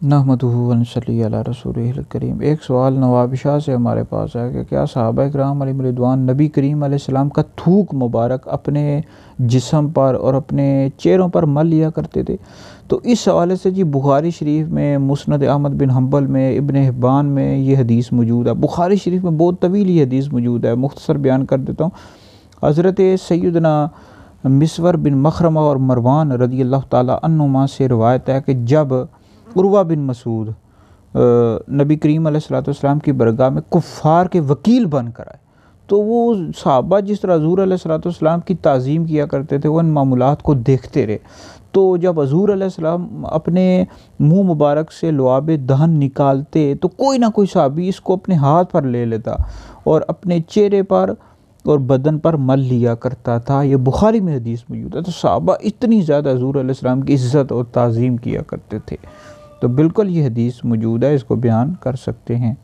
नहमदुहु व नसल्ली अला रसूलिहिल करीम। एक सवाल नवाब शाह से हमारे पास है कि क्या सहाबा किराम अलैहिम रिदवान नबी करीम अलैहिस्सलाम का थूक मुबारक अपने जिस्म पर और अपने चेहरों पर मल लिया करते थे। तो इस हवाले से जी बुखारी शरीफ में, मुस्नद अहमद बिन हम्बल में, इब्न हिब्बान में ये हदीस मौजूद है। बुखारी शरीफ में बहुत तवील ये हदीस मौजूद है, मुख्तसर बयान कर देता हूँ। हज़रत सैयदना मिसवर बिन मखरमा और मरवान रज़ी अल्लाह ताला अन्हुमा से रवायत है कि जब उर्वा बिन मसूद नबी करीम अलैहिस्सलाम की बरगाह में कुफ़ार के वकील बन कर आए, तो वो सहाबा जिस तरह हज़ूर अलैहिस्सलाम की ताज़ीम किया करते थे, वो इन मामूलात को देखते रहे। तो जब हज़ूर अलैहिस्सलाम अपने मुँह मुबारक से लुआब दहन निकालते तो कोई ना कोई सहाबी इसको अपने हाथ पर ले लेता और अपने चेहरे पर और बदन पर मल लिया करता था। ये बुखारी में हदीस मौजूद है। तो सहाबा इतनी ज़्यादा हज़ूर अलैहिस्सलाम की इज़्ज़त और ताज़ीम किया करते थे। तो बिल्कुल ये हदीस मौजूद है, इसको बयान कर सकते हैं।